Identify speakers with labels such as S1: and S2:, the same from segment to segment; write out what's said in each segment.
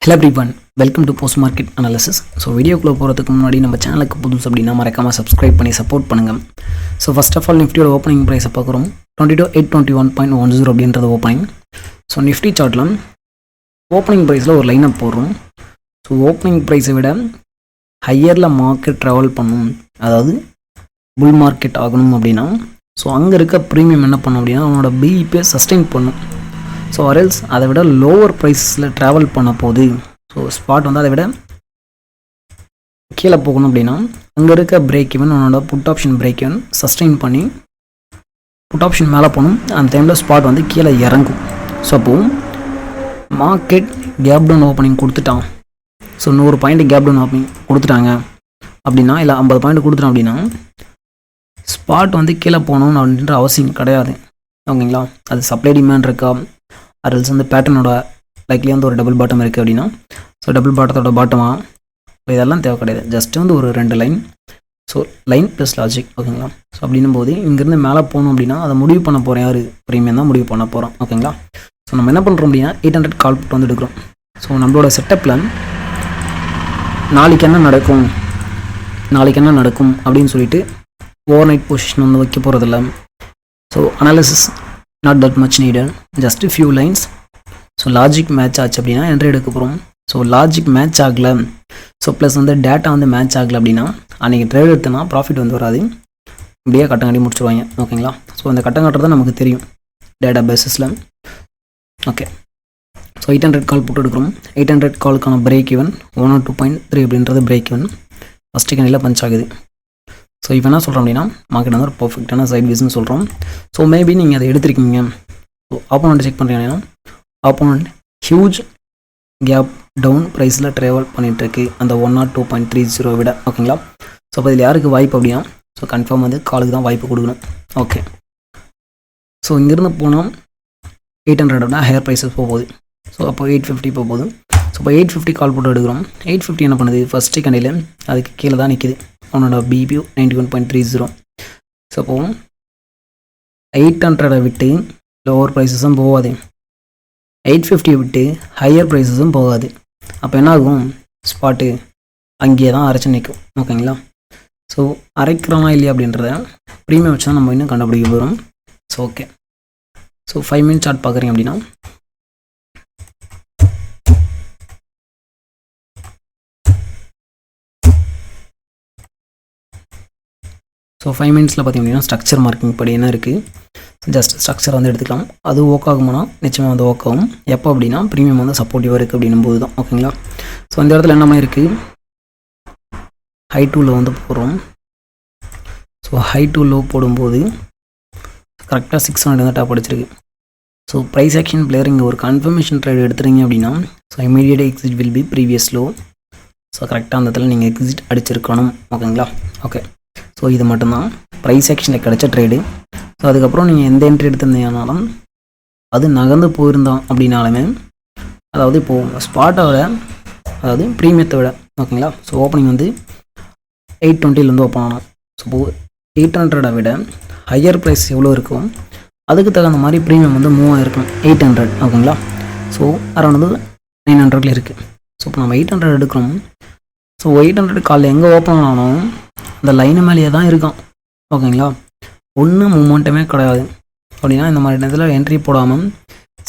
S1: Hello everyone, welcome to Post Market Analysis. So வீடியோக்குள்ள போகிறதுக்கு முன்னாடி நம்ம சேனலுக்கு புதுசு அப்படின்னா மறக்காமல் சப்ஸ்கிரைப் பண்ணி சப்போர்ட் பண்ணுங்கள். ஸோ ஃபர்ஸ்ட் ஆஃப் ஆல் நிஃப்டியோட ஓப்பனிங் ப்ரைஸை பார்க்குறோம். 22,821.10 அப்படின்றது ஓப்பனிங். ஸோ நிஃப்டி சார்ட்டில் ஓப்பனிங் ப்ரைஸில் ஒரு லைனப் போடுறோம். ஸோ ஓப்பனிங் ப்ரைஸை விட ஹையரில் மார்க்கெட் ட்ராவல் பண்ணணும், அதாவது புல் மார்க்கெட் ஆகணும் அப்படின்னா ஸோ அங்கே இருக்க ப்ரீமியம் என்ன பண்ணும் அப்படின்னா அவனோட பிஇபியை சஸ்டெயின் பண்ணும். ஸோ அரல்ஸ் அதை விட லோவர் ப்ரைஸில் ட்ராவல் பண்ண போகுது. ஸோ ஸ்பாட் வந்து அதை விட கீழே போகணும் அப்படின்னா அங்கே இருக்க பிரேக் ஈவன் அவனோட put option break even sustain பண்ணி புட் ஆப்ஷன் மேலே போகணும். அந்த டைமில் ஸ்பாட் வந்து கீழே இறங்கும். ஸோ அப்போது மார்க்கெட் கேப் டவுன் ஓப்பனிங் கொடுத்துட்டான். So 100 point gap down opening கொடுத்துட்டாங்க அப்படின்னா, இல்லை 50 பாயிண்ட் கொடுத்துட்டோம் அப்படின்னா ஸ்பாட் வந்து கீழே போகணும்னு அப்படின்ற அவசியம் கிடையாது. ஓகேங்களா? அது சப்ளை டிமாண்ட் இருக்கா, அரல்ஸ் வந்து பேட்டர்னோட லைக்லி வந்து ஒரு டபுள் பாட்டம் இருக்குது அப்படின்னா ஸோ டபுள் பாட்டத்தோட பாட்டமா இதெல்லாம் தேவை கிடையாது. ஜஸ்ட் வந்து ஒரு 2 line. So line plus logic. ஓகேங்களா? ஸோ அப்படின்னும் போது இங்கேருந்து மேலே போகணும் அப்படின்னா அதை முடிவு பண்ண போகிறேன், யார் ப்ரீமியம் தான் முடிவு பண்ண போகிறோம். ஓகேங்களா? ஸோ நம்ம என்ன பண்ணுறோம் அப்படின்னா 800 கால் புட் வந்து எடுக்கிறோம். ஸோ நம்மளோட செட்டப்பில் நாளைக்கு என்ன நடக்கும் அப்படின்னு சொல்லிட்டு ஓவர் நைட் பொசிஷன் வந்து வைக்க போகிறதில்ல. So analysis not that much needed, just few lines. So logic match ஆச்சு அப்படின்னா என்ட்ரி எடுக்க போகிறோம். ஸோ லாஜிக் மேட்ச் ஆகலை, ஸோ ப்ளஸ் வந்து டேட்டா வந்து மேட்ச் ஆகலை அப்படின்னா அன்றைக்கி ட்ரேட் எடுத்தோன்னா ப்ராஃபிட் வந்து வராது, இப்படியே கட்டங்காட்டி முடிச்சுருவாங்க. ஓகேங்களா? ஸோ அந்த கட்டங்காட்டுறது நமக்கு தெரியும் டேட்டா பேஸிஸில். ஓகே, ஸோ 800 கால் போட்டு எடுக்கிறோம். 800 காலுக்கான பிரேக் ஈவன் 102.3 அப்படின்றது பிரேக் ஈவன் ஃபஸ்ட்டு கண்டியில் பஞ்ச் ஆகுது. ஸோ இப்போ என்ன சொல்கிறோம் அப்படின்னா மார்க்கெட் வந்து ஒரு பர்ஃபெக்டான சைட் வேஸ்ன்னு சொல்கிறோம். ஸோ மேபி நீங்கள் அதை எடுத்துருக்கீங்க. ஸோ ஆப்போனண்ட் செக் பண்ணுறீங்கன்னா ஆப்போனண்ட் ஹியூஜ் கேப் டவுன் ப்ரைஸில் ட்ராவல் பண்ணிகிட்ருக்கு அந்த 102.30 விட. ஓகேங்களா? ஸோ அப்போ இதில் யாருக்கு வாய்ப்பு அப்படின்னா ஸோ கன்ஃபார்ம் வந்து காலுக்கு தான் வாய்ப்பு கொடுக்கணும். ஓகே, ஸோ இங்கேருந்து போனால் 800 ஹையர் ப்ரைஸஸ் போகுது. ஸோ அப்போ 850 போகுது. ஸோ இப்போ 850 கால் போட்டு எடுக்கிறோம். 850 என்ன பண்ணுது, ஃபஸ்ட்டு கண்டியில் அதுக்கு கீழே தான் நிற்கிது. அவனோட பிபியூ 91.30. ஸோ அப்போ 800 விட்டு லோவர் ப்ரைஸஸும் போகாது, 850 விட்டு ஹையர் ப்ரைஸஸும் போகாது. அப்போ என்ன ஆகும், ஸ்பாட்டு அங்கேயே தான் அரைச்சி நிற்கும். ஓகேங்களா? ஸோ அரைக்கிறோமா இல்லையா அப்படின்றத ப்ரீமியம் வச்சு தான் நம்ம இன்னும் கண்டுபிடிக்க போகிறோம். So okay, so 5 minute chart பார்க்குறீங்க அப்படின்னா ஸோ 5 மினிட்ஸில் பார்த்திங்க அப்படின்னா ஸ்ட்ரக்சர் மார்க்கிங் படி என்ன இருக்குது, ஜஸ்ட் ஸ்ட்ரக்சர் வந்து எடுத்துக்கலாம். அது ஒர்க் ஆகுமானா நிச்சயமாக வந்து ஒர்க் ஆகும். எப்போ அப்படின்னா ப்ரீமியம் வந்து சப்போர்ட்டிவாக இருக்குது அப்படின்னும் போது தான். ஓகேங்களா? ஸோ இந்த இடத்துல என்ன மாதிரி இருக்குது, ஹை டு லோ வந்து போடுறோம். ஸோ ஹை டு லோ போடும்போது கரெக்டாக 600 வந்து டாப் அடிச்சிருக்கு. ஸோ ப்ரைஸ் ஆக்ஷன் பிளேயர் இங்கே ஒரு கன்ஃபர்மேஷன் ட்ரேட் எடுத்துறீங்க அப்படின்னா so immediate exit will be previous low. So கரெக்டாக அந்த இடத்துல நீங்கள் எக்ஸிட் அடிச்சிருக்கணும். ஓகேங்களா? ஓகே, ஸோ இது மட்டும்தான் ப்ரைஸ் ஆக்ஷனில் கிடைச்ச ட்ரேடு. ஸோ அதுக்கப்புறம் நீங்கள் எந்த என்ட்ரி எடுத்திருந்தீங்கனாலும் அது நகர்ந்து போயிருந்தோம் அப்படின்னாலுமே, அதாவது இப்போது ஸ்பாட்டை விட, அதாவது ப்ரீமியத்தை விட. ஓகேங்களா? ஸோ ஓப்பனிங் வந்து 820 ஓப்பன் ஆனோம். ஸோ 800 விட ஹையர் ப்ரைஸ் எவ்வளோ இருக்கும் அதுக்கு தகுந்த மாதிரி ப்ரீமியம் வந்து மூவ் ஆகிருக்கும் 800. ஓகேங்களா? ஸோ அரௌண்ட் வந்து 900 இருக்குது. ஸோ இப்போ நம்ம 800 எடுக்கிறோம். ஸோ 800 காலையில் எங்கே ஓப்பன் ஆனோம் அந்த லைனு மேலேயே தான் இருக்கான். ஓகேங்களா? ஒன்றும் மூமெண்ட்டுமே கிடையாது அப்படின்னா இந்த மாதிரி நேரத்தில் என்ட்ரி போடாமல்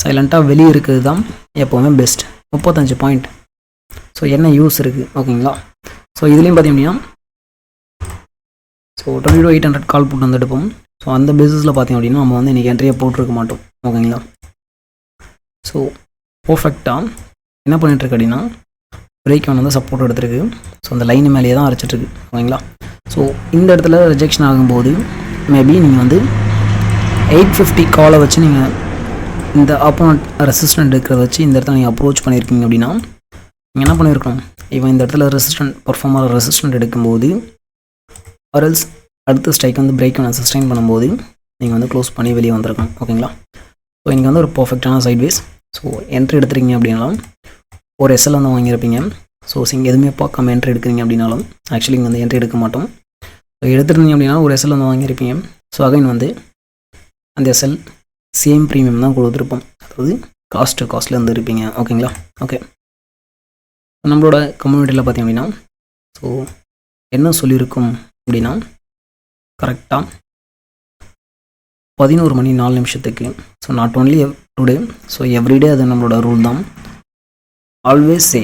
S1: சைலண்ட்டாக வெளியே இருக்கிறது தான் எப்போவுமே பெஸ்ட். 35 பாயிண்ட். ஸோ என்ன யூஸ் இருக்குது? ஓகேங்களா? ஸோ இதுலேயும் பார்த்தீங்கன்னா ஸோ 22,800 கால் போட்டு வந்து எடுப்போம். ஸோ அந்த பேசிஸில் பார்த்தீங்க அப்படின்னா நம்ம வந்து இன்றைக்கி என்ட்ரியை போட்டிருக்க மாட்டோம். ஓகேங்களா? ஸோ பர்ஃபெக்டாக என்ன பண்ணிகிட்ருக்கு அப்படின்னா பிரேக் வந்து சப்போர்ட் எடுத்துருக்கு. ஸோ அந்த லைன் மேலேயே தான் அரைச்சிட்ருக்கு. ஓகேங்களா? ஸோ இந்த இடத்துல ரிஜெக்ஷன் ஆகும்போது மேபி நீங்கள் வந்து 850 காலை வச்சு நீங்கள் இந்த ஆப்போனண்ட் ரெசிஸ்டன்ட் இருக்கிறத வச்சு இந்த இடத்துல நீங்கள் அப்ரோச் பண்ணியிருக்கீங்க அப்படின்னா நீங்கள் என்ன பண்ணியிருக்கணும், இவன் இந்த இடத்துல ரெசிஸ்டன்ட் எடுக்கும்போது ஆர்எல்ஸ் அடுத்த ஸ்ட்ரைக் வந்து பிரேக் வந்து சஸ்டைன் பண்ணும்போது நீங்கள் வந்து க்ளோஸ் பண்ணி வெளியே வந்திருக்கணும். ஓகேங்களா? ஸோ இன்றைக்கி வந்து ஒரு பர்ஃபெக்டான சைட்வேஸ். ஸோ என்ட்ரி எடுத்துருக்கீங்க அப்படின்னாலும் ஒரு எஸ்எல் வந்து வாங்கியிருப்பீங்க. ஸோ இங்கே எதுவுமே பார்க்காம என்ட்ரி எடுக்கிறீங்க அப்படின்னாலும் ஆக்சுவலி இங்கே வந்து என்ட்ரி எடுக்க மாட்டோம். ஸோ எடுத்துருந்தீங்க அப்படின்னா ஒரு எஸ்எல் வந்து வாங்கியிருப்பீங்க. ஸோ அகைன் வந்து அந்த எஸ்எல் சேம் ப்ரீமியம் தான் கொடுத்துருப்போம், அதாவது காஸ்ட்டில் வந்து இருப்பீங்க. ஓகேங்களா? ஓகே. நம்மளோட கம்யூனிட்டியில் பார்த்திங்க அப்படின்னா ஸோ என்ன சொல்லியிருக்கும் அப்படின்னா கரெக்டாக 11 மணி 4 நிமிஷத்துக்கு so not only today so everyday அது நம்மளோட ரூல் தான். Always say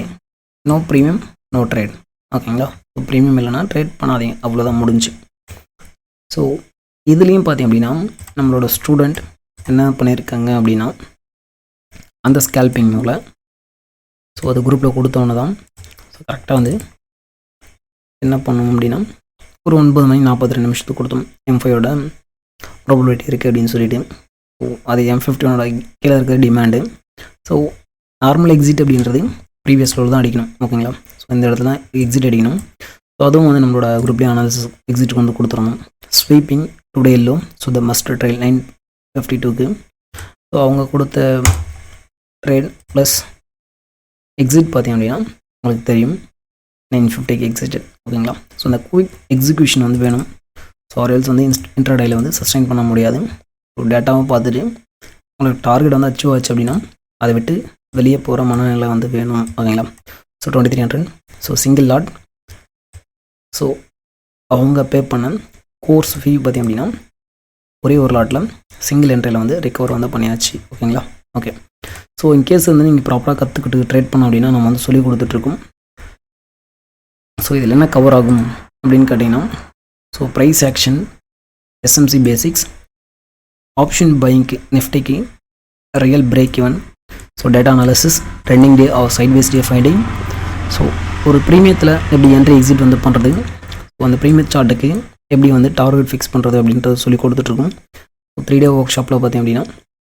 S1: no premium no trade. ஓகேங்களா? ஸோ ப்ரீமியம் இல்லைனா ட்ரேட் பண்ணாதீங்க, அவ்வளோதான் முடிஞ்சு. ஸோ இதுலேயும் பார்த்திங்க அப்படின்னா நம்மளோட ஸ்டூடெண்ட் என்ன பண்ணியிருக்காங்க அப்படின்னா அந்த ஸ்கேல்பிங் மூல ஸோ அது குரூப்பில் கொடுத்தவொன்னே தான் ஸோ கரெக்டாக வந்து என்ன பண்ணணும் அப்படின்னா ஒரு 9 மணி 42 நிமிஷத்துக்கு கொடுத்தோம். M5ஓட ப்ராபபிலிட்டி இருக்குது அப்படின்னு சொல்லிட்டு. ஸோ அது M51ஓட கீழே இருக்கிற டிமாண்டு. ஸோ நார்மல் எக்ஸிட் அப்படின்றது ப்ரீவியஸ் லோவில் தான் அடிக்கணும். ஓகேங்களா? ஸோ இந்த இடத்துல எக்ஸிட் அடிக்கணும். ஸோ அதுவும் வந்து நம்மளோட குரூப்லேயே அனாலிசிஸ் எக்ஸிட்டுக்கு வந்து கொடுத்துடணும். Sweeping today yellow so the muster trail 952க்கு ஸோ அவங்க கொடுத்த ட்ரேட் ப்ளஸ் எக்ஸிட் பார்த்திங்க அப்படின்னா உங்களுக்கு தெரியும் 950க்கு எக்ஸிட். ஓகேங்களா? ஸோ அந்த குயிக் எக்ஸிக்யூஷன் வந்து வேணும். ஸோ ஆர்எல்ஸ் வந்து இன்ட்ராடேயில் வந்து சஸ்டைன் பண்ண முடியாது. ஸோ டேட்டாவை பார்த்துட்டு உங்களுக்கு டார்கெட் வந்து அச்சீவ் ஆச்சு அப்படின்னா அதை விட்டு வெளியே போகிற மனநிலை வந்து வேணும். ஓகேங்களா? So 2300 so single lot. So அவங்க பே பண்ண கோர்ஸ் ஃபீ பார்த்திங்க அப்படின்னா ஒரே ஒரு லாட்டில் சிங்கிள் என்ட்ரியில் வந்து ரிகவர் வந்து பண்ணியாச்சு. ஓகேங்களா? ஓகே. ஸோ இன்கேஸ் வந்து நீங்கள் ப்ராப்பராக கற்றுக்கிட்டு ட்ரேட் பண்ண அப்படின்னா நம்ம வந்து சொல்லி கொடுத்துட்ருக்கோம். ஸோ இதில் என்ன கவர் ஆகும் அப்படின்னு கேட்டிங்கன்னா so price action, SMC basics, option பையிங்க்கு நிஃப்டிக்கு, real break even, so data analysis, trending day or sideways day finding, so ஒரு ப்ரீமியத்தில் எப்படி என்ட்ரி எக்ஸிட் வந்து பண்ணுறது, ஸோ அந்த ப்ரீமியம் சார்ட்டுக்கு எப்படி வந்து டார்கெட் ஃபிக்ஸ் பண்ணுறது அப்படின்றது சொல்லி கொடுத்துட்ருக்கோம். ஸோ 3 டே ஒர்க் ஷாப்பில் பார்த்திங்க அப்படின்னா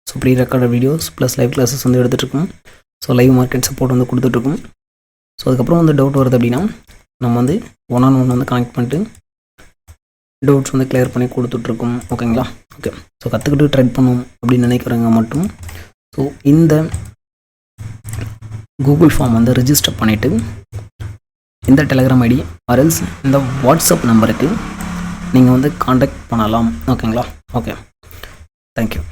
S1: so prerecorded videos plus live classes வந்து எடுத்துகிட்ருக்கோம். ஸோ லைவ் மார்க்கெட் சப்போர்ட் வந்து கொடுத்துட்ருக்கோம். ஸோ அதுக்கப்புறம் வந்து டவுட் வருது அப்படின்னா நம்ம வந்து 1-on-1 வந்து கனெக்ட் பண்ணிட்டு டவுட்ஸ் வந்து கிளியர் பண்ணி கொடுத்துட்ருக்கோம். ஓகேங்களா? ஓகே. ஸோ கற்றுக்கிட்டு ட்ரெட் பண்ணணும் அப்படின்னு நினைக்கிறவங்க மட்டும் ஸோ இந்த கூகுள் ஃபார்ம் வந்து ரிஜிஸ்டர் பண்ணிவிட்டு இந்த டெலகிராம் ஐடி ஆர்எல்ஸ் இந்த வாட்ஸ்அப் நம்பருக்கு நீங்கள் வந்து காண்டாக்ட் பண்ணலாம். ஓகேங்களா? ஓகே. தேங்க்யூ.